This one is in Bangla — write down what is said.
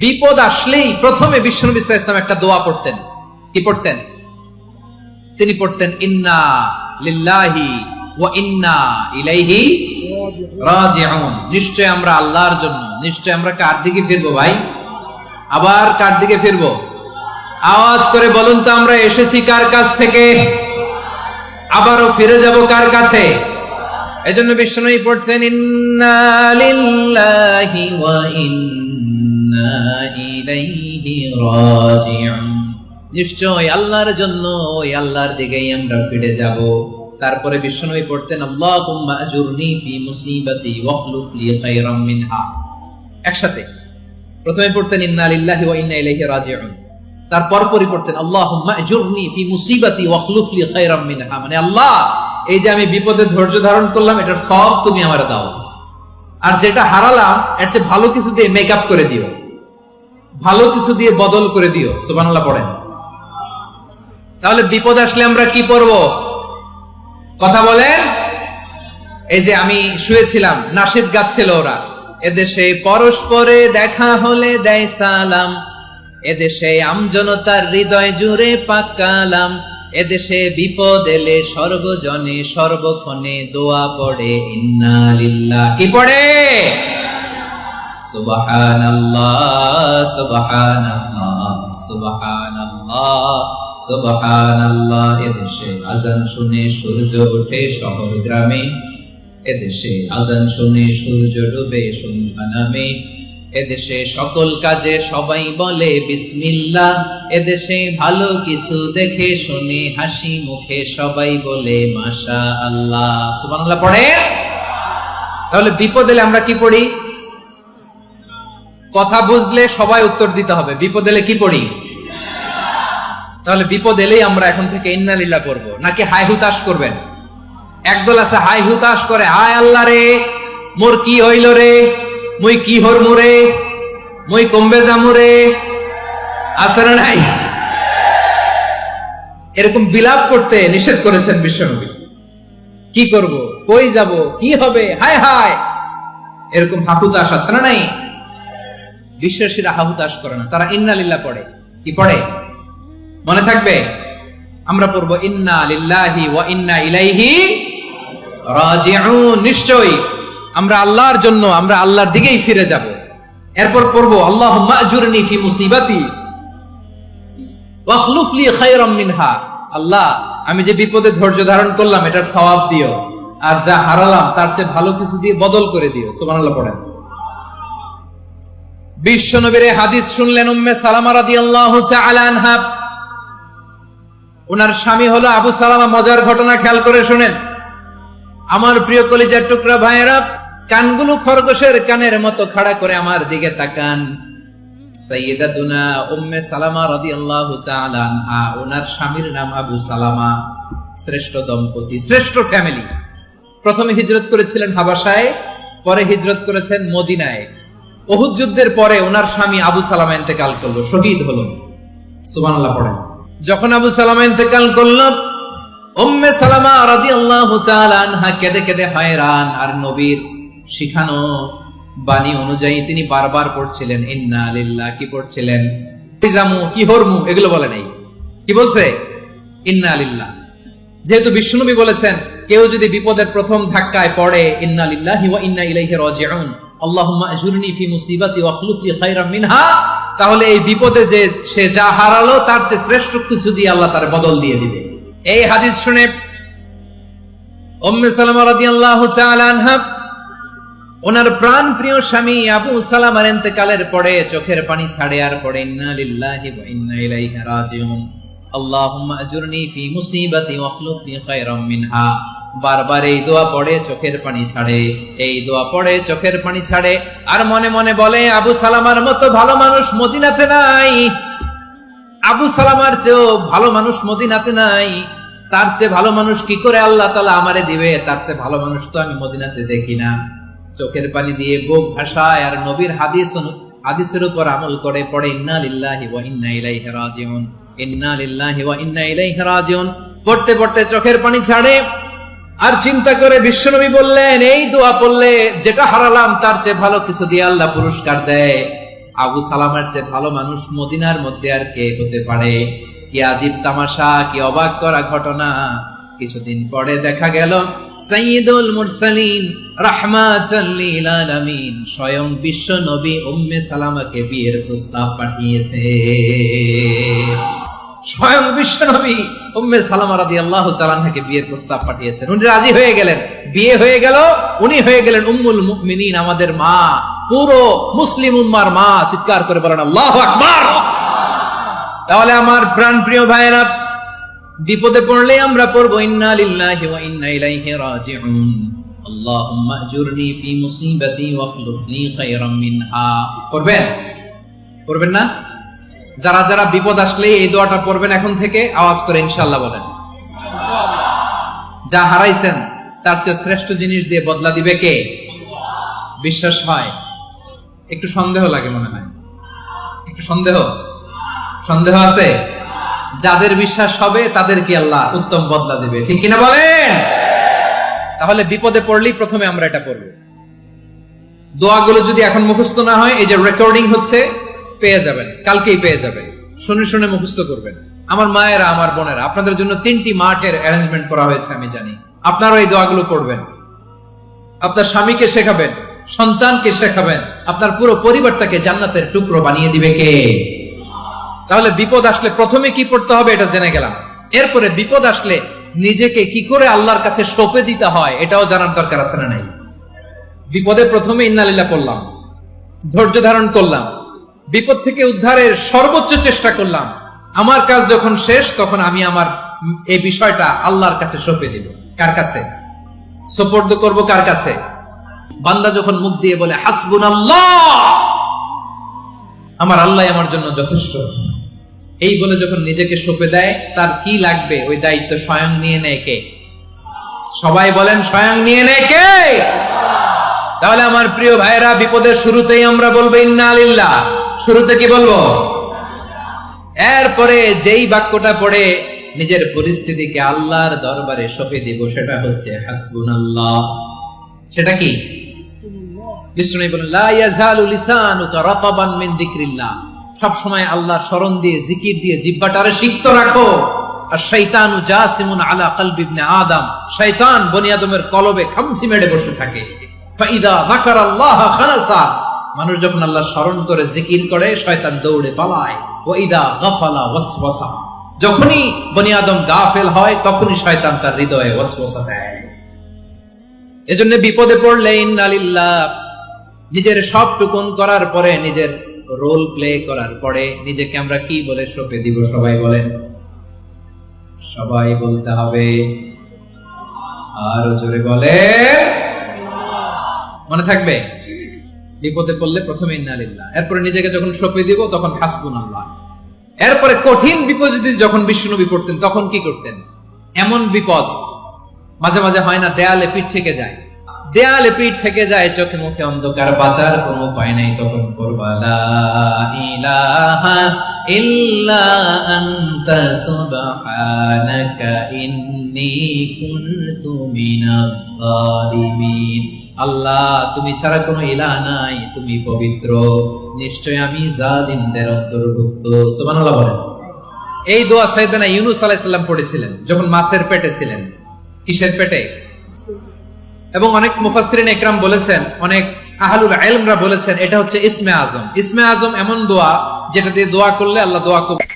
বিপদ আসলেই প্রথমে বিশ্বনবী সাল্লাল্লাহু আলাইহি ওয়াসাল্লাম একটা দোয়া পড়তেন। কি পড়তেন? তিনি পড়তেন ইন্না লিল্লাহি ওয়া ইন্না ইলাইহি রাজিউন। নিশ্চয় আমরা আল্লাহর জন্য, নিশ্চয় আমরা কার দিকে ফিরবো ভাই? আবার কার দিকে ফিরবো? আওয়াজ করে বলুন তো, আমরা এসেছি কার কাছ থেকে, আবারও ফিরে যাব কার কাছে? এজন্য বিশ্বনবী পড়ছেন ইন্না লিল্লাহি ওয়া ইন্না ইলাইহি রাজিউন। নিশ্চয় আল্লাহর জন্য, ওই আল্লাহর দিকেই আমরা ফিরে যাব। তারপরে বিশ্বনবী পড়তেন আল্লাহুম্মা আজুরনি ফি মুসিবাতি ওয়াখলুফ লি খায়রাম মিনহা। একসাথে প্রথমে পড়তেন ইন্না লিল্লাহি ওয়া ইন্না ইলাইহি রাজিউন, তারপর পড়তেন আল্লাহুম্মা আজুরনি ফি মুসিবাতি ওয়াখলুফ লি খায়রাম মিনহা। মানে আল্লাহ, এই যে আমি বিপদে ধৈর্য ধারণ করলাম, এটার সব তুমি আমারে দাও, আর যেটা হারালাম এর চেয়ে ভালো কিছু দিয়ে মেকআপ করে দিও, ভালো কিছু দিয়ে বদল করে দিও। সুবহানাল্লাহ পড়েন। তাহলে বিপদ আসলে আমরা কি পড়ব? কথা বলেন। এই যে আমি শুয়েছিলাম, নাশিদ গাচ্ছিল ওরা, এদেশে পরস্পরে দেখা হলে দেয় সালাম, এদেশে আমজনতার হৃদয় জুড়ে পাকালাম, এদেশে বিপদ এলে সর্বজনে সর্বক্ষণে দোয়া পড়ে ইন্না লিল্লাহ। কি পড়ে? সুবহানাল্লাহ সুবহানাল্লাহ সুবহানাল্লাহ সুবহানাল্লাহ। এদেশে আজান শুনে সূর্য ওঠে শহর গ্রামে, এদেশে আজান শুনে সূর্য ডুবে সন্ধ্যা নামে, এদেশে সকল কাজে সবাই বলে বিসমিল্লাহ, এদেশে ভালো কিছু দেখে শুনে হাসি মুখে সবাই বলে মাশাআল্লাহ। সুবহানাল্লাহ পড়ে। তাহলে বিপদ এলে আমরা কি পড়ি? কথা বুঝলে সবাই উত্তর দিতে হবে। বিপদ এলে কি পড়ি? তাহলে বিপদ এলেই আমরা এখন থেকে ইন্না লিল্লাহ পড়বো, নাকি হাই হুতাশ করবেন? একদল আছে হাই হুতাশ করে, হায় আল্লাহ রে মোর কি হইল রে, মুই কি হরমু রে, মুই কমবে যামু রে। আছে না নাই? এরকম বিলাপ করতে নিষেধ করেছেন বিশ্বনবী। কি করব, কই যাব, কি হবে, হায় হায়, এরকম হাহুতাশ আছে না নাই? বিশ্বাসীরা হাহুতাশ করে না, তারা ইন্না লিল্লাহ পড়ে। কি পড়ে? মনে থাকবে? আমরা পড়বো ইন্না লিল্লাহি ওয়া ইন্না ইলাইহি রাজিউন। নিশ্চয়ই আমরা আল্লাহর জন্য, আমরা আল্লাহর দিকেই ফিরে যাব। এরপর পড়বো আল্লাহুম্মা আজুরনি ফি মুসিবাতি ওয়াখলুফ লি খায়রাম মিনহা। আল্লাহ, আমি যে বিপদে ধৈর্য ধারণ করলাম এটার সওয়াব দিও, আর যা হারালাম তার চেয়ে ভালো কিছু দিয়ে বদল করে দিও। সুবহানাল্লাহ পড়েন। বিশ্বনবীর হাদিস শুনলেন উম্মে সালামা রাদিয়াল্লাহু তাআলা আনহা। ওনার স্বামী হলো আবু সালামা। মজার ঘটনা খেয়াল করে শুনেন আমার প্রিয় কলিজার টুকরা ভাইয়েরা। কানগুলো খরগোশের কানের মতো খাড়া করে আমার দিকে তাকান। সাইয়্যিদাতুনা উম্মে সালামা রাদিয়াল্লাহু তাআলা আনহা, ওনার স্বামীর নাম আবু সালামা। শ্রেষ্ঠ দম্পতি, শ্রেষ্ঠ ফ্যামিলি। প্রথমে হিজরত করেছিলেন হাবাসায়, পরে হিজরত করেছেন মদিনায়। উহুদ যুদ্ধের পরে ওনার স্বামী আবু সালামা ইন্তেকাল করলো, শহীদ হলো। সুবহানাল্লাহ পড়েন। যখন আবু সালামা ইন্তেকাল করলো, উম্মে সালামা রাদিয়াল্লাহু তাআলা আনহা কেঁদে কেঁদে হয়রান। আর নবীর শিখানো বাণী অনুযায়ী তিনি বারবার পড়ছিলেন ইন্না লিল্লাহ। কি পড়ছিলেন? জামু, কি হরমু, এগুলো বলে নাই। কি বলছে? ইন্না লিল্লাহ। যেহেতু বিশ্বনবী বলেছেন কেউ যদি বিপদের প্রথম ধাক্কায় পড়ে ইন্না লিল্লাহি ওয়া ইন্না ইলাইহি রাজিউন, আল্লাহুম্মা আজুরনি ফি মুসিবাতি ওয়াখলুফ লি খায়রাম মিনহা, তাহলে এই বিপদে যে সে যা হারালো তার চেয়ে শ্রেষ্ঠ কিছু দিয়ে আল্লাহ তার বদল দিয়ে দিবে। এই হাদিস শুনে উম্মে সালামা রাদিয়াল্লাহু তাআলা আনহা ওনার প্রাণ প্রিয় স্বামী আবু সালামার ইন্তেকালের পরে চোখের পানি ছাড়ে, আর পড়ে ইন্না লিল্লাহি ওয়া ইন্না ইলাইহি রাজিউন, আল্লাহুম্মা আজুরনি ফি মুসিবাতি ওয়াখলুফ লি খায়রাম মিনহা। বারবার এই দোয়া পড়ে চোখের পানি ছাড়ে, এই দোয়া পড়ে চোখের পানি ছাড়ে, আর মনে মনে বলে আবু সালামার মতো ভালো মানুষ মদিনাতে নাই, আবু সালামার চেয়েও ভালো মানুষ মদিনাতে নাই, তার চেয়ে ভালো মানুষ কি করে আল্লাহ তাআলা আমারে দিবে, তার চেয়ে ভালো মানুষ তো আমি মদিনাতে দেখি না। চোখের পানি দিয়ে বুক ভাসায় আর নবীর হাদিসের উপর আমল করে পড়ে ইন্না লিল্লাহি ওয়া ইন্না ইলাইহি রাজিউন, ইন্না লিল্লাহি ওয়া ইন্না ইলাইহি রাজিউন। পড়তে পড়তে চোখের পানি ছাড়ে, আর চিন্তা করে বিশ্বনবী বললেন এই দোয়া পড়লে যেটা হারালাম তার চেয়ে ভালো কিছু দিয়ে আল্লাহ পুরস্কার দেয়। আবু সালামার চেয়ে ভালো মানুষ মদিনার মধ্যে আর কে হতে পারে? কি আজীব তামাশা, কি অবাক করা ঘটনা। কিছুদিন পরে দেখা গেল সাইয়্যিদুল মুরসালিন রাহমাতাল লিল আলামিন স্বয়ং বিশ্ব নবী উম্মে সালামাকে বিয়ের প্রস্তাব পাঠিয়েছে। স্বয়ং বিশ্ব নবী উম্মে সালামা রাদিয়াল্লাহু তাআলা আনহাকে বিয়ের প্রস্তাব পাঠিয়েছেন। উনি রাজি হয়ে গেলেন, বিয়ে হয়ে গেল, উনি হয়ে গেলেন উম্মুল মুমিনিন, আমাদের মা, পুরো মুসলিম উম্মার মা। চিৎকার করে বলেন আল্লাহু আকবার। তাহলে আমার প্রাণ প্রিয় ভাইরা, বিপদে পড়লে আমরা পড়বো ইন্না লিল্লাহি ওয়া ইন্না ইলাইহি রাজিউন, আল্লাহুম্মা আজুরনি ফি মুসিবাতি ওয়াখলুফনি খায়রাম মিনহা। পড়বেন? পড়বেন না? যারা যারা বিপদ আসলে এই দোয়াটা পড়বেন এখন থেকে আওয়াজ করে ইনশাআল্লাহ বলেন। যা হারাইছেন তার চেয়ে শ্রেষ্ঠ জিনিস দিয়ে বদলা দিবে কে? বিশ্বাস হয়? একটু সন্দেহ লাগে মনে হয়, একটু সন্দেহ আছে? যাদের বিশ্বাস হবে তাদেরকে আল্লাহ উত্তম বদলা দিবে, ঠিক কিনা বলেন? তাহলে বিপদে পড়লেই প্রথমে আমরা এটা পড়ব। দোয়াগুলো যদি এখন মুখস্থ না হয়, এই যে রেকর্ডিং হচ্ছে, পেয়ে যাবেন, কালকেই পেয়ে যাবেন। শুনে শুনে মুখস্থ করবেন। আমার মায়েরা, আমার বোনেরা, আপনাদের জন্য 3টি মাঠের অ্যারেঞ্জমেন্ট করা হয়েছে, আমি জানি। আপনারা এই দোয়াগুলো পড়বেন, আপনার স্বামীকে শেখাবেন, সন্তানকে শেখাবেন, আপনার পুরো পরিবারটাকে জান্নাতের টুকরো বানিয়ে দিবে কে? তাহলে বিপদ আসলে প্রথমে কি পড়তে হবে এটা জেনে গেলাম। এরপরে বিপদ আসলে নিজেকে কি করে আল্লাহর কাছে সঁপে দিতে হয় এটাও জানার দরকার আছে না নাই? বিপদে প্রথমে ইন্না লিল্লাহ পড়লাম, ধৈর্য ধারণ করলাম, বিপদ থেকে উদ্ধারের সর্বোচ্চ চেষ্টা করলাম। আমার কাজ যখন শেষ, তখন আমি আমার এই বিষয়টা আল্লাহর কাছে সঁপে দিব। কার কাছে সুপর্দ করব? কার কাছে? বান্দা যখন মুখ দিয়ে বলে হাসবুনাল্লাহ, আমার আল্লাহ আমার জন্য যথেষ্ট, এই বলে যখন নিজেকে সঁপে দেয়, তার কি লাগবে ওই দায়িত্ব স্বয়ং নিয়ে নেয় কে? সবাই বলেন, স্বয়ং নিয়ে নেয় কে? তাহলে আমার প্রিয় ভাইরা, বিপদের শুরুতেই আমরা বলবো ইন্না লিল্লাহ। শুরুতে কি বলবো? এরপরে যেই বাক্যটা পড়ে নিজের পরিস্থিতিকে আল্লাহর দরবারে সঁপে দিব, সেটা হচ্ছে হাসবুনাল্লাহ। সেটা কি? বিষ্ণু বলেন লা ইয়াজালু লিসানুকা রাতাবান মিন যিকরিল্লাহ, সব সময় আল্লাহর স্মরণ দিয়ে, জিকির দিয়ে জিহ্বাটারে সিক্ত রাখো। আর শয়তানু জাসিমুন আলা কলবি ইবনে আদম, শয়তান বনি আদমের কলবে খামচি মেরে বসে থাকে। ফাইদা যাকারাল্লাহ খানাসা, মানুষ যখন আল্লাহ স্মরণ করে, জিকির করে, শয়তান দৌড়ে পালায়। ওয়া ইদা গাফালা ওয়াসওয়াসা, যখনই বনি আদম গাফেল হয়, তখনই শয়তান তার হৃদয়ে ওয়াসওয়াসা দেয়। এজন্য বিপদে পড়লে ইন্না লিল্লাহ, নিজের সব টুকুন করার পরে, নিজের রোল প্লে করার পরে নিজেকে আমরা কি বলে সঁপে দিব? সবাই বলেন, সবাই বলতে হবে, আরো জোরে বলে, মনে থাকবে? বিপদে পড়লে প্রথমে ইন্না লিল্লাহ, এরপরে নিজেকে যখন সঁপে দিব তখন হাসবুনাল্লাহ। এরপরে কঠিন বিপদ যদি যখন বিশ্বনবী পড়তেন তখন কি করতেন? এমন বিপদ মাঝে মাঝে হয় না, দেয়ালে পিঠ থেকে যায়, দেয়ালে পিঠ থেকে যায়, চোখে মুখে অন্ধকার, বাঁচার কোনো উপায় নাই, তখন পড়বা লা ইলাহা ইল্লা আনতা সুবহানাকা ইন্নী কুনতু মিনাজ জালিমিন। আল্লাহ, তুমি ছাড়া কোনো ইলাহ নাই, তুমি পবিত্র, নিশ্চয় আমি জালিমদের অন্তর্ভুক্ত। সুবহানাল্লাহ বলেন। এই দোয়া সাইয়েদনা ইউনূস আলাইহিস সালাম পড়েছিলেন যখন মাছের পেটে ছিলেন। কিসের পেটে? এবং অনেক মুফাসসিরিন ইকরাম বলেছেন, অনেক আহলুল ইলমরা বলেছেন, এটা হচ্ছে ইসমে আজম। ইসমে আজম এমন দোয়া যেটা দিয়ে দোয়া করলে আল্লাহ দোয়া কবুল